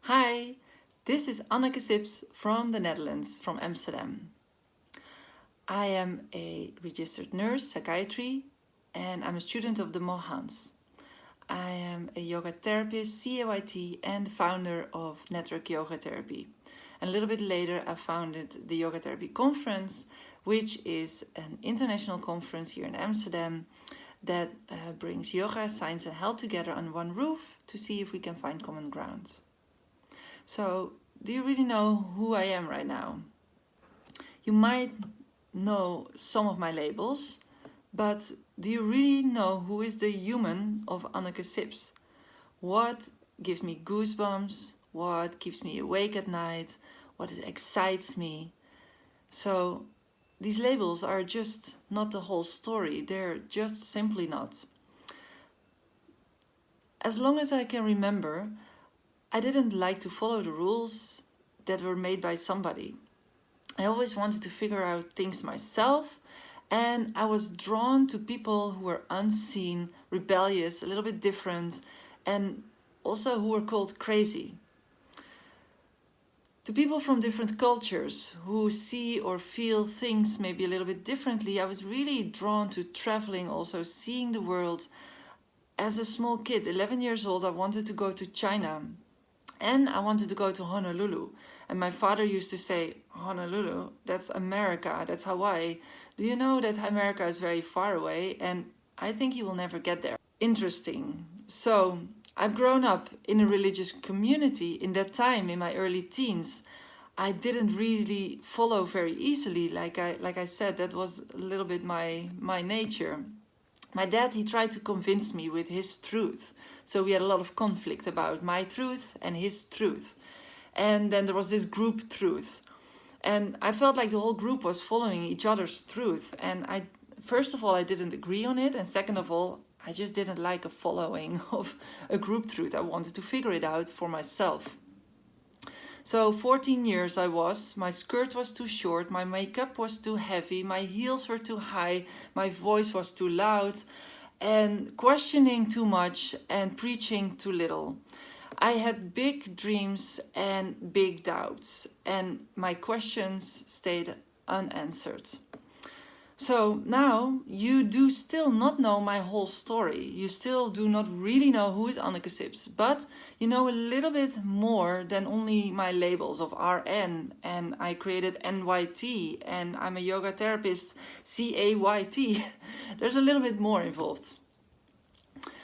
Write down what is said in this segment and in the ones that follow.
Hi, this is Anneke Sips from the Netherlands, from Amsterdam. I am a registered nurse, psychiatry, and I'm a student of the Mohans. I am a yoga therapist, CAYT, and founder of Network Yoga Therapy. And a little bit later, I founded the Yoga Therapy Conference, which is an international conference here in Amsterdam that brings yoga, science, and health together on one roof to see if we can find common ground. So, do you really know who I am right now? You might know some of my labels, but do you really know who is the human of Anneke Sips? What gives me goosebumps? What keeps me awake at night? What excites me? So, these labels are just not the whole story, they're just simply not. As long as I can remember, I didn't like to follow the rules that were made by somebody. I always wanted to figure out things myself, and I was drawn to people who were unseen, rebellious, a little bit different, and also who were called crazy. To people from different cultures who see or feel things maybe a little bit differently, I was really drawn to traveling, also seeing the world. As a small kid, 11 years old, I wanted to go to China. And I wanted to go to Honolulu. And my father used to say, Honolulu, that's America, that's Hawaii. Do you know that America is very far away? And I think he will never get there. Interesting. So, I've grown up in a religious community. In that time, in my early teens, I didn't really follow very easily. Like I said, that was a little bit my nature. My dad, he tried to convince me with his truth. So we had a lot of conflict about my truth and his truth. And then there was this group truth. And I felt like the whole group was following each other's truth. And first of all, I didn't agree on it. And second of all, I just didn't like a following of a group truth. I wanted to figure it out for myself. So 14 years my skirt was too short, my makeup was too heavy, my heels were too high, my voice was too loud, and questioning too much and preaching too little. I had big dreams and big doubts, and my questions stayed unanswered. So now you do still not know my whole story. You still do not really know who is Anneke Sips, but you know a little bit more than only my labels of RN, and I created NYT, and I'm a yoga therapist, CAYT. There's a little bit more involved.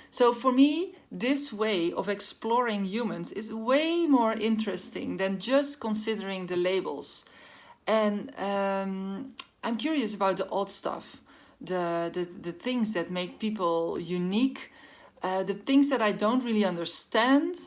So for me, this way of exploring humans is way more interesting than just considering the labels. And I'm curious about the odd stuff, the things that make people unique, the things that I don't really understand,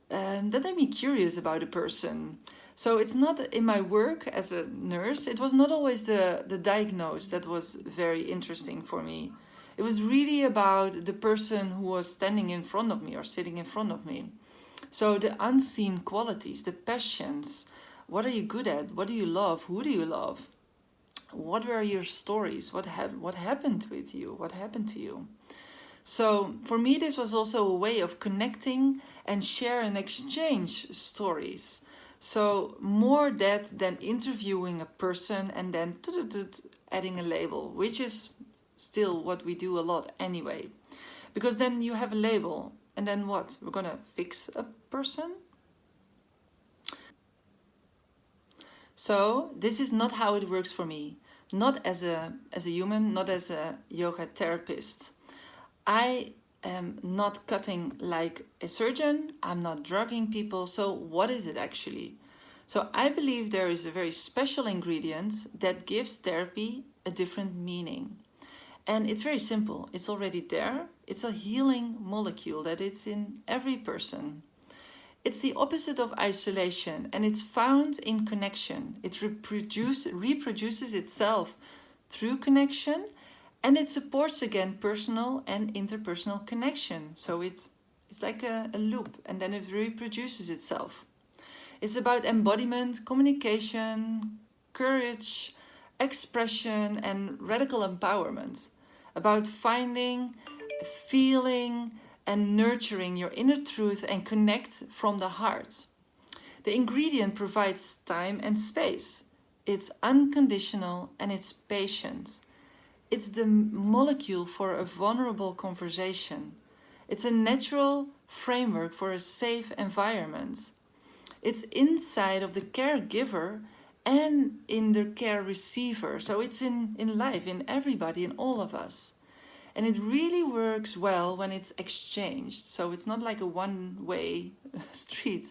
that make me curious about a person. So it's not in my work as a nurse, it was not always the diagnose that was very interesting for me. It was really about the person who was standing in front of me or sitting in front of me. So the unseen qualities, the passions, what are you good at? What do you love? Who do you love? What were your stories? What happened with you? What happened to you? So for me, this was also a way of connecting and share and exchange stories. So more that than interviewing a person and then adding a label, which is still what we do a lot anyway. Because then you have a label and then what? We're gonna fix a person? So this is not how it works for me. Not as a human, not as a yoga therapist. I am not cutting like a surgeon. I'm not drugging people. So what is it actually? So I believe there is a very special ingredient that gives therapy a different meaning. And it's very simple. It's already there. It's a healing molecule that it's in every person. It's the opposite of isolation, and it's found in connection. It reproduces itself through connection, and it supports again personal and interpersonal connection. So it's like a loop, and then it reproduces itself. It's about embodiment, communication, courage, expression, and radical empowerment. About finding, feeling, and nurturing your inner truth and connect from the heart. The ingredient provides time and space. It's unconditional and it's patient. It's the molecule for a vulnerable conversation. It's a natural framework for a safe environment. It's inside of the caregiver and in the care receiver. So it's in life, in everybody, in all of us. And it really works well when it's exchanged. So it's not like a one-way street.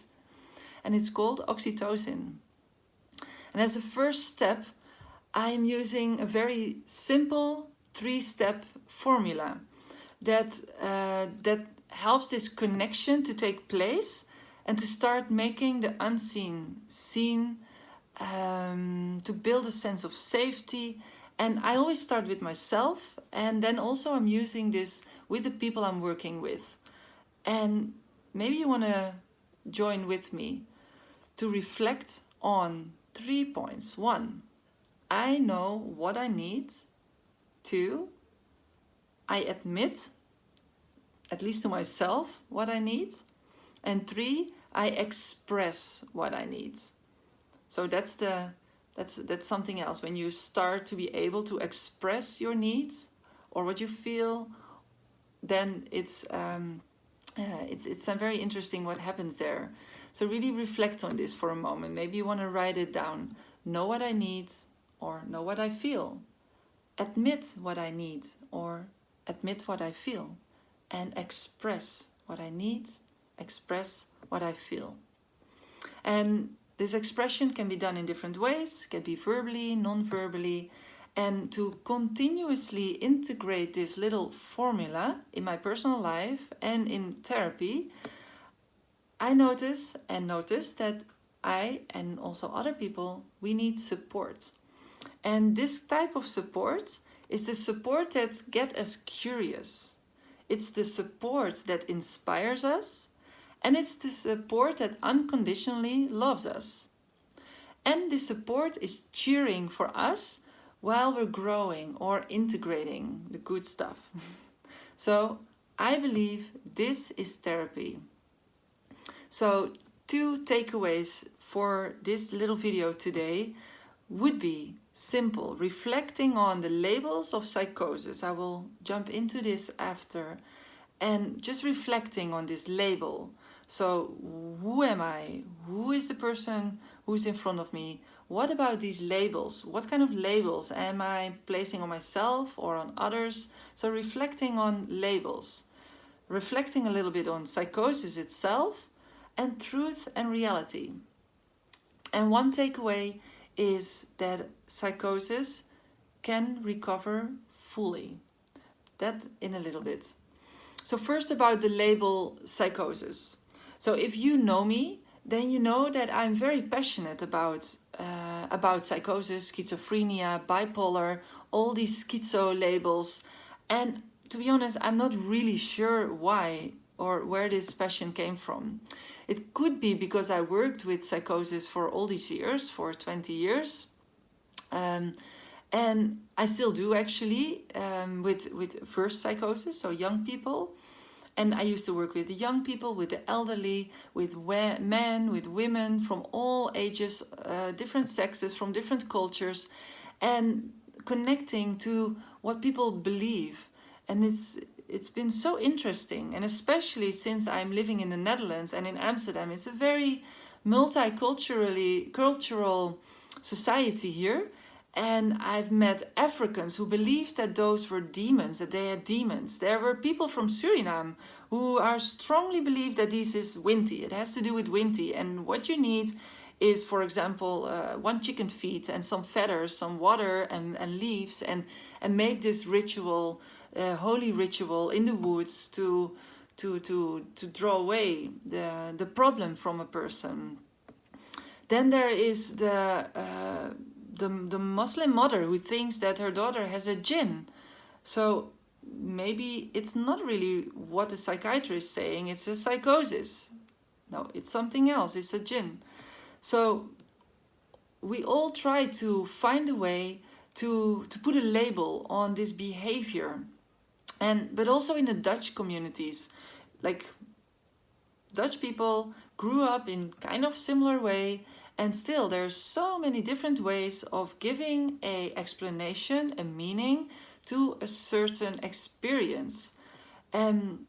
And it's called oxytocin. And as a first step, I am using a very simple 3-step formula that helps this connection to take place and to start making the unseen seen, to build a sense of safety. And I always start with myself, and then also I'm using this with the people I'm working with. And maybe you want to join with me to reflect on 3 points. 1, I know what I need. 2, I admit, at least to myself, what I need. And 3, I express what I need. So that's something else. When you start to be able to express your needs or what you feel, then it's very interesting what happens there. So really reflect on this for a moment. Maybe you want to write it down. Know what I need or know what I feel. Admit what I need or admit what I feel. And express what I need, express what I feel. And this expression can be done in different ways, can be verbally, non-verbally. And to continuously integrate this little formula in my personal life and in therapy, I notice that I and also other people, we need support. And this type of support is the support that gets us curious. It's the support that inspires us, and it's the support that unconditionally loves us. And this support is cheering for us while we're growing or integrating the good stuff. So I believe this is therapy. So 2 takeaways for this little video today would be simple, reflecting on the labels of psychosis. I will jump into this after. And just reflecting on this label. So who am I? Who is the person who's in front of me? What about these labels? What kind of labels am I placing on myself or on others? So reflecting on labels. Reflecting a little bit on psychosis itself and truth and reality. And one takeaway is that psychosis can recover fully. That in a little bit. So first about the label psychosis. So if you know me, then you know that I'm very passionate about psychosis, schizophrenia, bipolar, all these schizo labels. And to be honest, I'm not really sure why or where this passion came from. It could be because I worked with psychosis for all these years, for 20 years. And I still do actually with first psychosis, so young people. And I used to work with the young people, with the elderly, with men, with women from all ages, different sexes, from different cultures, and connecting to what people believe. And it's been so interesting, and especially since I'm living in the Netherlands and in Amsterdam, it's a very cultural society here. And I've met Africans who believed that those were demons, that they had demons. There were people from Suriname who are strongly believe that this is Winti. It has to do with Winti. And what you need is, for example, 1 chicken feet and some feathers, some water and leaves, and make this ritual, holy ritual in the woods to draw away the problem from a person. Then there is the Muslim mother who thinks that her daughter has a jinn. So maybe it's not really what the psychiatrist is saying, it's a psychosis. No, it's something else, it's a jinn. So we all try to find a way to put a label on this behavior. But also in the Dutch communities, like Dutch people grew up in kind of similar way, and still there's so many different ways of giving a explanation, a meaning to a certain experience. And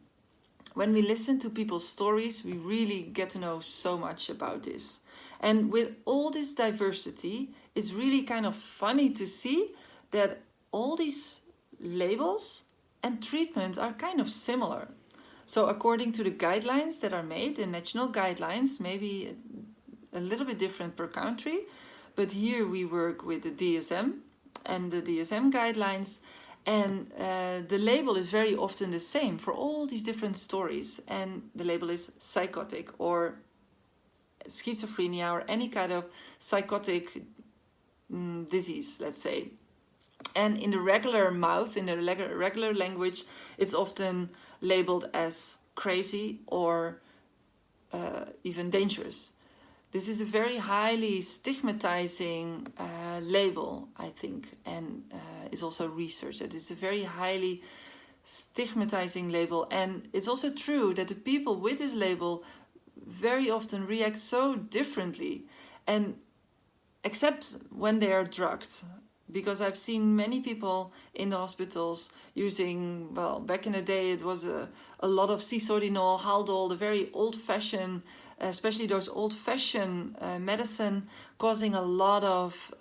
when we listen to people's stories, we really get to know so much about this. And with all this diversity, it's really kind of funny to see that all these labels and treatments are kind of similar. So according to the guidelines that are made, the national guidelines, maybe a little bit different per country, but here we work with the DSM and the DSM guidelines, and the label is very often the same for all these different stories, and the label is psychotic or schizophrenia or any kind of psychotic disease, let's say. And in the regular mouth, in the regular language, it's often labeled as crazy or even dangerous. This is a very highly stigmatizing label, I think, and is also researched. It is a very highly stigmatizing label, and it's also true that the people with this label very often react so differently, and except when they are drugged. Because I've seen many people in the hospitals using, well, back in the day it was a lot of Cisodinol, Haldol, the very old-fashioned, especially those old-fashioned medicine, causing a lot of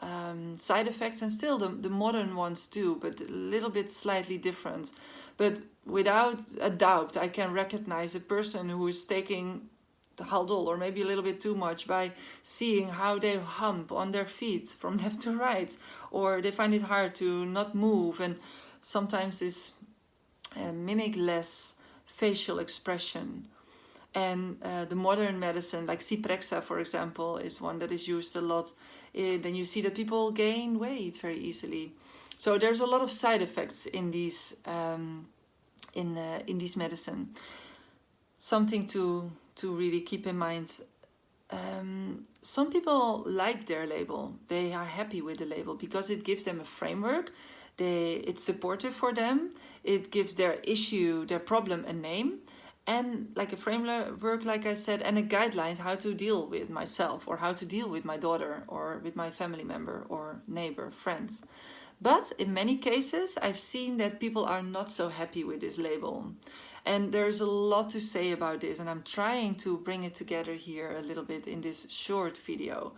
side effects, and still the modern ones too, but a little bit slightly different. But without a doubt, I can recognize a person who is taking the Haldol, or maybe a little bit too much, by seeing how they hump on their feet from left to right, or they find it hard to not move, and sometimes this mimic less facial expression. And the modern medicine, like Ciprexa, for example, is one that is used a lot. Then you see that people gain weight very easily. So there's a lot of side effects in these in these medicine. Something to really keep in mind. Some people like their label. They are happy with the label because it gives them a framework. It's supportive for them. It gives their issue, their problem, a name, and like a framework, like I said, and a guideline how to deal with myself, or how to deal with my daughter, or with my family member, or neighbor, friends. But in many cases, I've seen that people are not so happy with this label. And there's a lot to say about this, and I'm trying to bring it together here a little bit in this short video.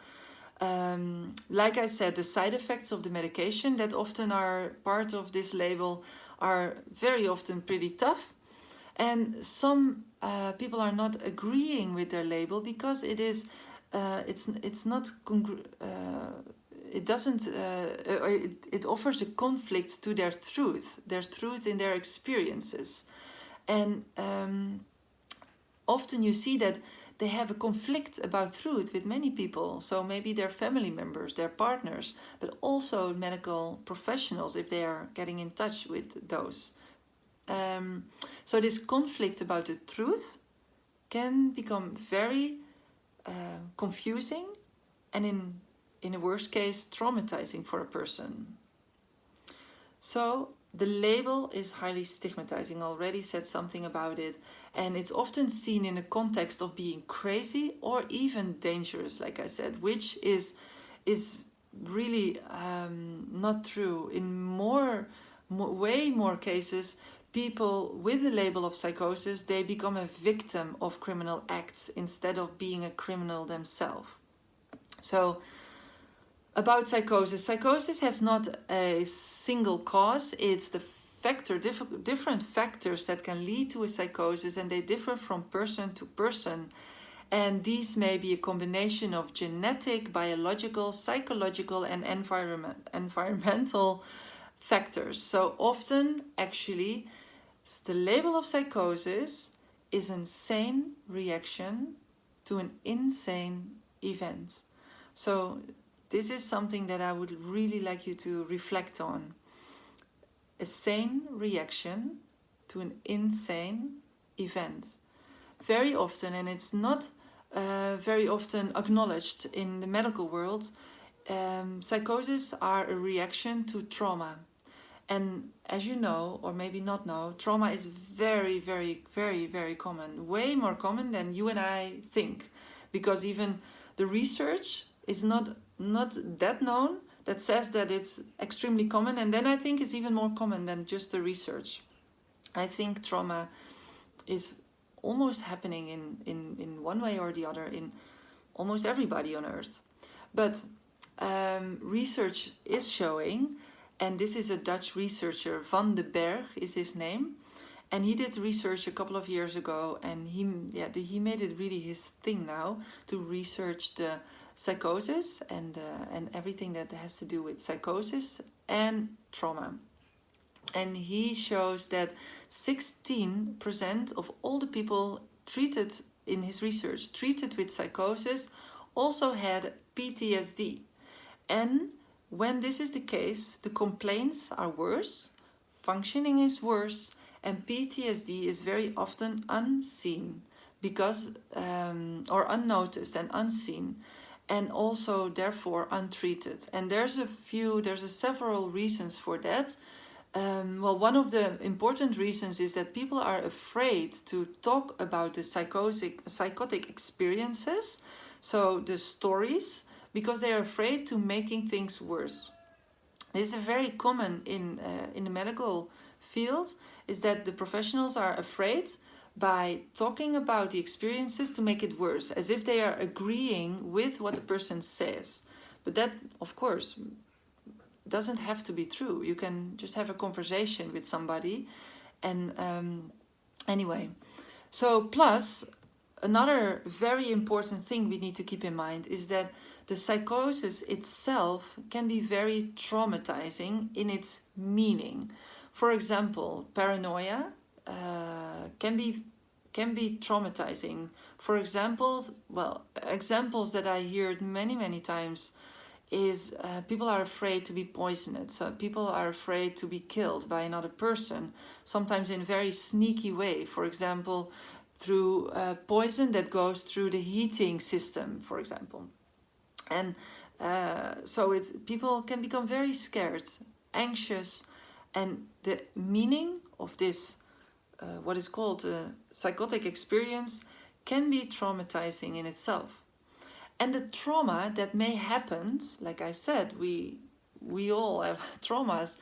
Like I said, the side effects of the medication that often are part of this label are very often pretty tough. And some people are not agreeing with their label because it's not it doesn't it offers a conflict to their truth in their experiences. And often you see that they have a conflict about truth with many people. So maybe their family members, their partners, but also medical professionals if they are getting in touch with those. So this conflict about the truth can become very confusing, and in a worst case, traumatizing for a person. So the label is highly stigmatizing. I already said something about it, and it's often seen in the context of being crazy or even dangerous, like I said, which is really not true. In way more cases, people with the label of psychosis, they become a victim of criminal acts instead of being a criminal themselves. So about psychosis. Psychosis has not a single cause. It's the different factors that can lead to a psychosis, and they differ from person to person. And these may be a combination of genetic, biological, psychological, and environmental factors. So often, actually, the label of psychosis is an insane reaction to an insane event. So this is something that I would really like you to reflect on. A sane reaction to an insane event. Very often, and it's not very often acknowledged in the medical world, psychoses are a reaction to trauma. And as you know, or maybe not know, trauma is very, very, very, very common. Way more common than you and I think. because even the research is not that known that says that it's extremely common. And then I think it's even more common than just the research. I think trauma is almost happening in one way or the other in almost everybody on earth. But research is showing, and this is a Dutch researcher, Van den Berg is his name, and he did research a couple of years ago, and he made it really his thing now to research the psychosis and everything that has to do with psychosis and trauma. And he shows that 16% of all the people treated in his research, treated with psychosis, also had PTSD. And when this is the case, the complaints are worse, functioning is worse, and PTSD is very often unseen because, or unnoticed and unseen, and also therefore untreated. And there's several reasons for that. Well, one of the important reasons is that people are afraid to talk about the psychotic experiences, so the stories, because they are afraid to making things worse. This is very common in the medical field, is that the professionals are afraid by talking about the experiences to make it worse, as if they are agreeing with what the person says. But that, of course, doesn't have to be true. You can just have a conversation with somebody. And anyway, so plus another very important thing we need to keep in mind is that the psychosis itself can be very traumatizing in its meaning. For example, paranoia can be traumatizing. For example, examples that I heard many times is people are afraid to be poisoned. So people are afraid to be killed by another person, sometimes in a very sneaky way. For example, through poison that goes through the heating system, for example. And so people can become very scared, anxious, and the meaning of this, what is called a psychotic experience, can be traumatizing in itself. And the trauma that may happen, like I said, we all have traumas.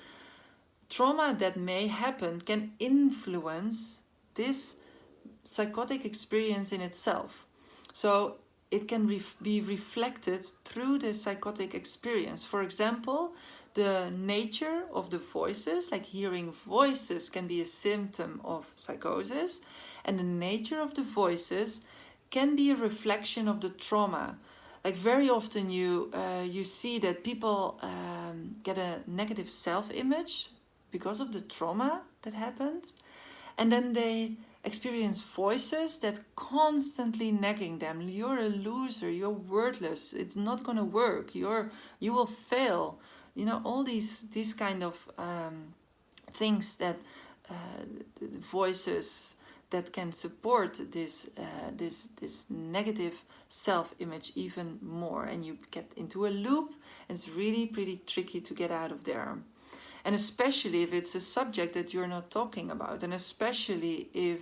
Trauma that may happen can influence this psychotic experience in itself. So it can be reflected through the psychotic experience. For example, the nature of the voices, like hearing voices, can be a symptom of psychosis, and the nature of the voices can be a reflection of the trauma. Like very often you see that people get a negative self-image because of the trauma that happened, and then they experience voices that constantly nagging them. You're a loser, you're worthless, it's not gonna work, you will fail. You know, all these kind of things that voices that can support this negative self-image even more, and you get into a loop. It's really pretty tricky to get out of there. And especially if it's a subject that you're not talking about, and especially if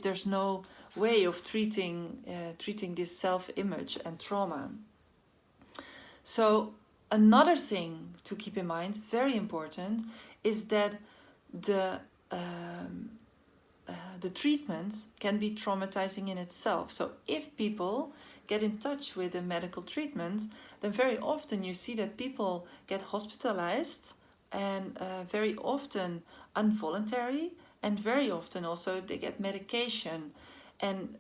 there's no way of treating this self-image and trauma. So another thing to keep in mind, very important, is that the treatment can be traumatizing in itself. So if people get in touch with a medical treatment, then very often you see that people get hospitalized, and very often involuntary, and very often also they get medication. And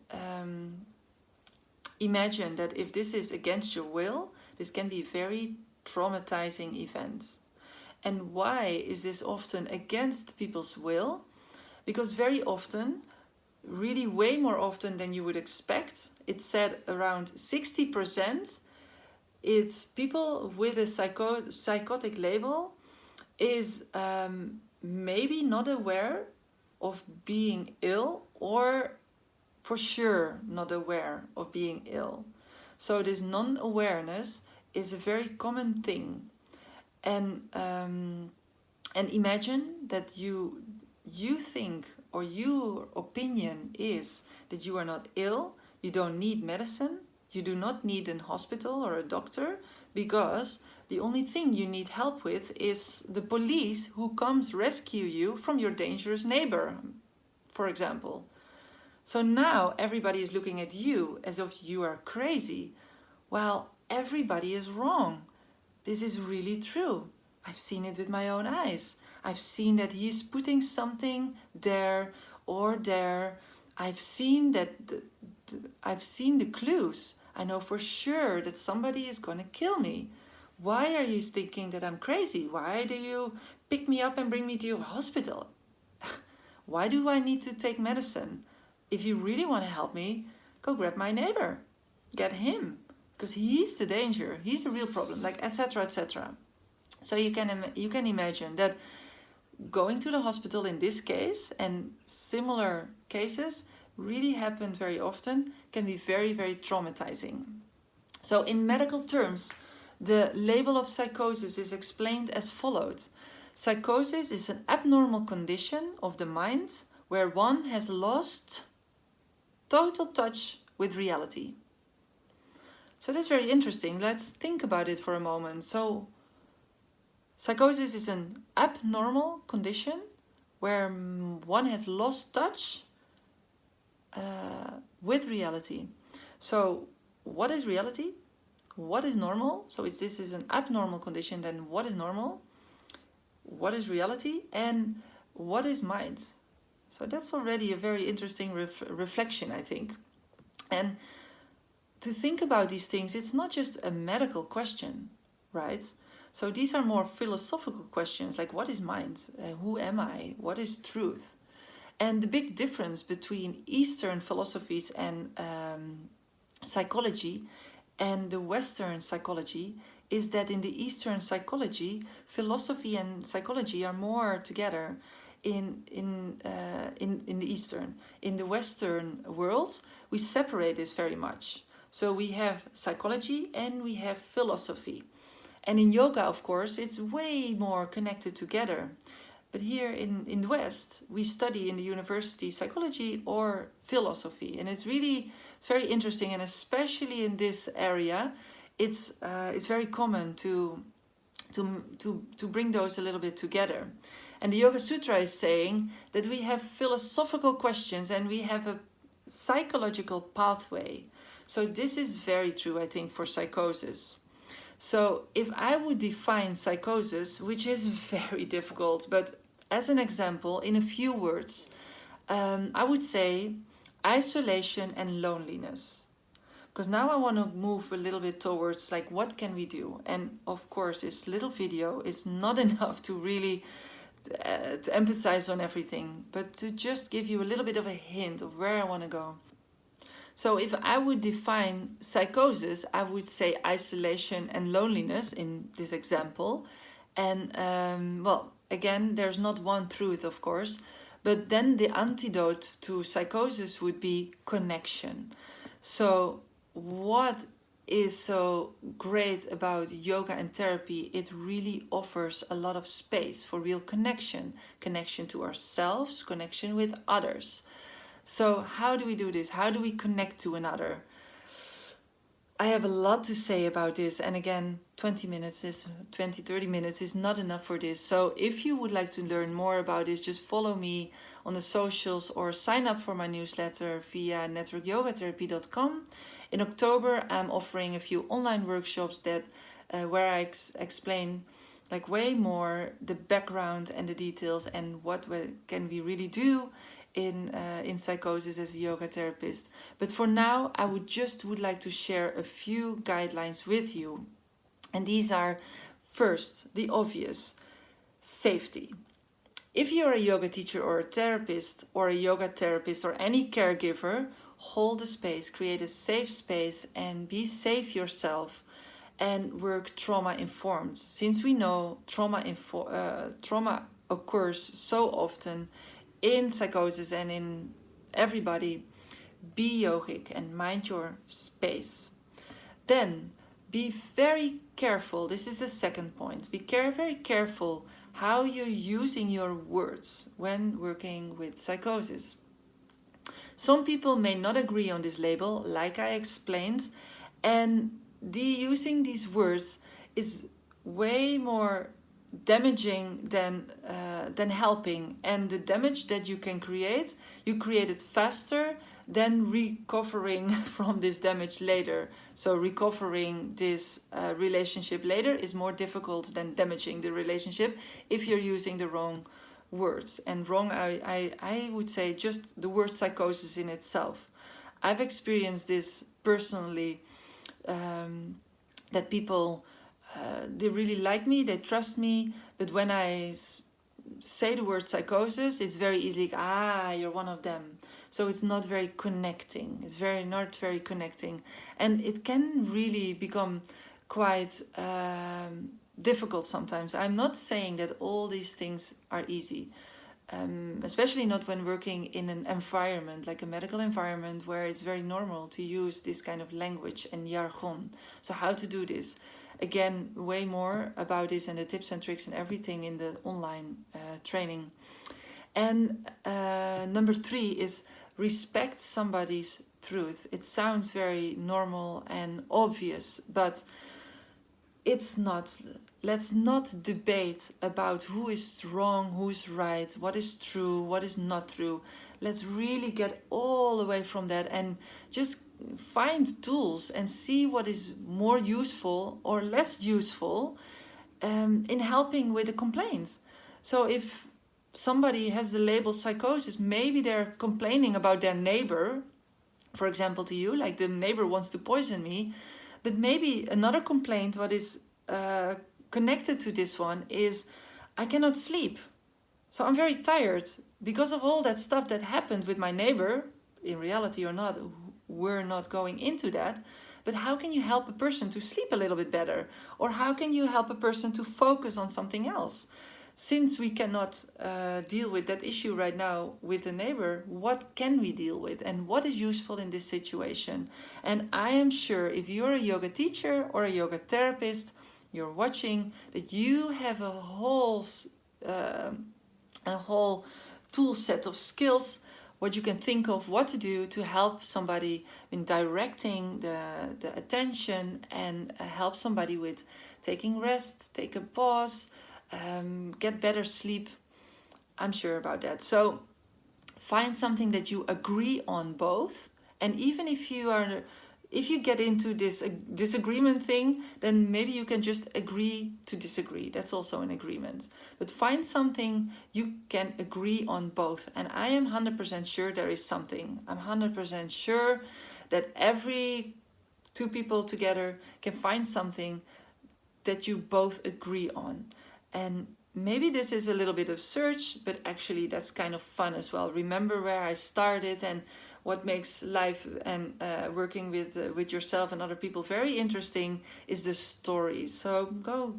imagine that if this is against your will, this can be a very traumatizing event. And why is this often against people's will? Because very often, really way more often than you would expect, it's said around 60%, it's people with a psychotic label is maybe not aware of being ill, or for sure not aware of being ill. So this non-awareness is a very common thing. And imagine that you think or your opinion is that you are not ill, you don't need medicine, you do not need a hospital or a doctor, because the only thing you need help with is the police who comes rescue you from your dangerous neighbor, for example. So now everybody is looking at you as if you are crazy. Well, everybody is wrong. This is really true. I've seen it with my own eyes. I've seen that he's putting something there or there. I've seen that I've seen the clues. I know for sure that somebody is going to kill me. Why are you thinking that I'm crazy? Why do you pick me up and bring me to your hospital? Why do I need to take medicine? If you really want to help me, go grab my neighbor. Get him. Because he's the danger. He's the real problem. Like, etc., etc. So you can imagine that going to the hospital in this case and similar cases really happen very often, can be very, very traumatizing. So in medical terms, the label of psychosis is explained as follows. Psychosis is an abnormal condition of the mind where one has lost total touch with reality. So that's very interesting. Let's think about it for a moment. So psychosis is an abnormal condition where one has lost touch with reality. So what is reality? What is normal? So if this is an abnormal condition, then what is normal? What is reality? And what is mind? So that's already a very interesting reflection, I think. And to think about these things, it's not just a medical question, right? So these are more philosophical questions, like what is mind? Who am I? What is truth? And the big difference between Eastern philosophies and psychology and the Western psychology is that in the Eastern psychology, philosophy and psychology are more together in the Eastern. In the Western world, we separate this very much. So we have psychology and we have philosophy. And in yoga, of course, it's way more connected together. But here in the West, we study in the university psychology or philosophy. And it's very interesting. And especially in this area, it's very common to bring those a little bit together. And the Yoga Sutra is saying that we have philosophical questions and we have a psychological pathway. So this is very true, I think, for psychosis. So if I would define psychosis, which is very difficult, but as an example, in a few words, I would say isolation and loneliness. Because now I want to move a little bit towards like, what can we do? And of course, this little video is not enough to really to emphasize on everything, but to just give you a little bit of a hint of where I want to go. So if I would define psychosis, I would say isolation and loneliness in this example. And well, again, there's not one truth, of course, but then the antidote to psychosis would be connection. So what is so great about yoga and therapy? It really offers a lot of space for real connection to ourselves, connection with others. So how do we do this? How do we connect to another? I have a lot to say about this, and again, 30 minutes is not enough for this. So if you would like to learn more about this, just follow me on the socials or sign up for my newsletter via networkyogatherapy.com. In October, I'm offering a few online workshops that where I explain like way more the background and the details and what can we really do in psychosis as a yoga therapist. But for now, I would like to share a few guidelines with you. And these are, first, the obvious, safety. If you're a yoga teacher or a therapist or a yoga therapist or any caregiver, hold a space, create a safe space and be safe yourself and work trauma informed. Since we know trauma occurs so often in psychosis and in everybody, be yogic and mind your space. Then be very careful. This is the second point. Be very careful how you're using your words when working with psychosis. Some people may not agree on this label, like I explained, and using these words is way more damaging than helping. And the damage that you can create, you create it faster than recovering from this damage later. So recovering this relationship later is more difficult than damaging the relationship if you're using the wrong words. And wrong, I would say just the word psychosis in itself. I've experienced this personally, that people, they really like me, they trust me, but when I say the word psychosis, it's very easily, you're one of them. So it's not very connecting. It's not very connecting. And it can really become quite difficult sometimes. I'm not saying that all these things are easy, especially not when working in an environment like a medical environment where it's very normal to use this kind of language and jargon. So how to do this? Again, way more about this and the tips and tricks and everything in the online training. And number 3 is respect somebody's truth. It sounds very normal and obvious, but it's not. Let's not debate about who is wrong, who is right, what is true, what is not true. Let's really get all away from that and just find tools and see what is more useful or less useful in helping with the complaints. So if somebody has the label psychosis, maybe they're complaining about their neighbor, for example, to you, like the neighbor wants to poison me. But maybe another complaint, what is connected to this one, is I cannot sleep. So I'm very tired because of all that stuff that happened with my neighbor. In reality or not, we're not going into that. But how can you help a person to sleep a little bit better? Or how can you help a person to focus on something else? Since we cannot deal with that issue right now with the neighbor, what can we deal with and what is useful in this situation? And I am sure if you're a yoga teacher or a yoga therapist, you're watching, that you have a whole tool set of skills, what you can think of what to do to help somebody in directing the attention and help somebody with taking rest, take a pause, get better sleep. I'm sure about that. So find something that you agree on both. And even if you get into this disagreement thing, then maybe you can just agree to disagree. That's also an agreement. But find something you can agree on both. And I am 100% sure there is something. I'm 100% sure that every 2 people together can find something that you both agree on. And maybe this is a little bit of search, but actually that's kind of fun as well. Remember where I started and what makes life and working with yourself and other people very interesting is the stories. So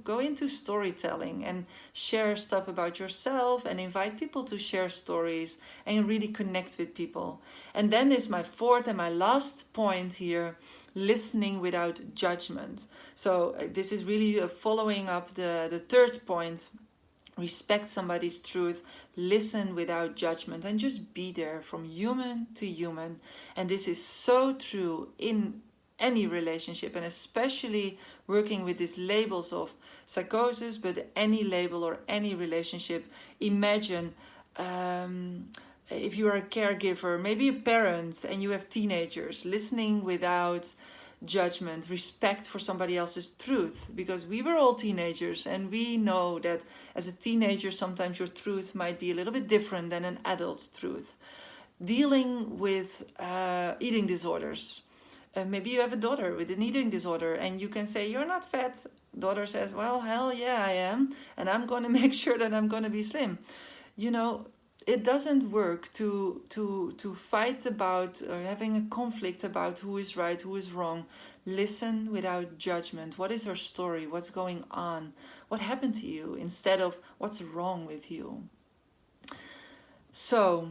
go into storytelling and share stuff about yourself and invite people to share stories and really connect with people. And then there's my 4th and my last point here, listening without judgment. So this is really following up the 3rd point. Respect somebody's truth, listen without judgment, and just be there from human to human. And this is so true in any relationship, and especially working with these labels of psychosis, but any label or any relationship. Imagine if you are a caregiver, maybe a parent, and you have teenagers, listening without judgment, respect for somebody else's truth, because we were all teenagers and we know that as a teenager sometimes your truth might be a little bit different than an adult truth. Dealing with eating disorders, maybe you have a daughter with an eating disorder and you can say you're not fat. Daughter says, well, hell yeah, I am, and I'm going to make sure that I'm going to be slim. You know, it doesn't work to fight about or having a conflict about who is right, who is wrong. Listen without judgment. What is her story? What's going on? What happened to you? Instead of what's wrong with you. So,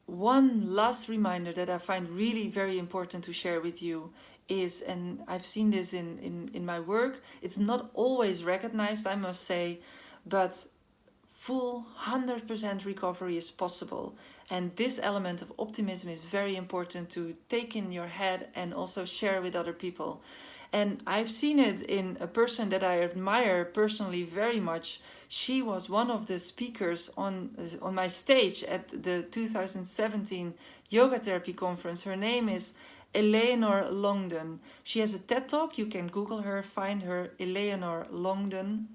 one last reminder that I find really very important to share with you is, and I've seen this in my work, it's not always recognized, I must say, but full 100% recovery is possible. And this element of optimism is very important to take in your head and also share with other people. And I've seen it in a person that I admire personally very much. She was one of the speakers on my stage at the 2017 Yoga Therapy Conference. Her name is Eleanor Longden. She has a TED Talk. You can Google her, find her, Eleanor Longden.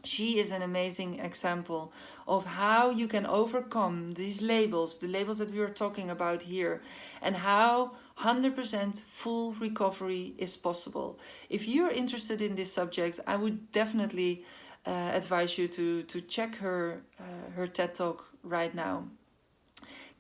She is an amazing example of how you can overcome these labels, the labels that we are talking about here, and how 100% full recovery is possible. If you're interested in this subject, I would definitely advise you to check her TED Talk right now.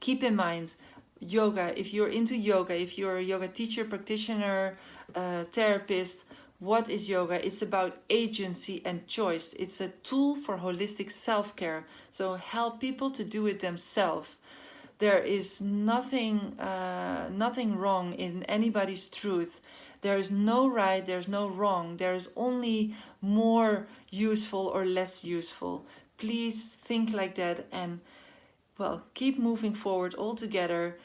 Keep in mind, yoga, if you're into yoga, if you're a yoga teacher, practitioner, therapist, what is yoga? It's about agency and choice. It's a tool for holistic self-care. So help people to do it themselves. There is nothing wrong in anybody's truth. There is no right, there's no wrong. There is only more useful or less useful. Please think like that and, well, keep moving forward all together.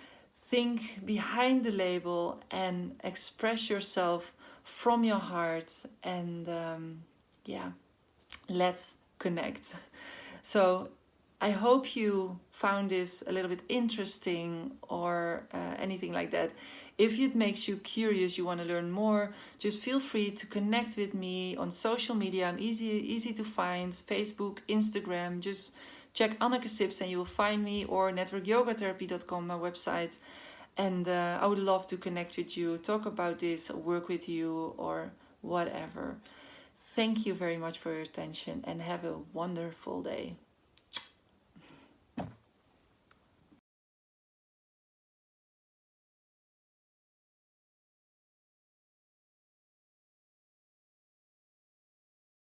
Think behind the label and express yourself from your heart, and let's connect. So I hope you found this a little bit interesting or anything like that. If it makes you curious, you want to learn more, just feel free to connect with me on social media. I'm easy to find: Facebook, Instagram. Just check Anneke Sips and you will find me, or networkyogatherapy.com, my website. And I would love to connect with you, talk about this, work with you, or whatever. Thank you very much for your attention and have a wonderful day.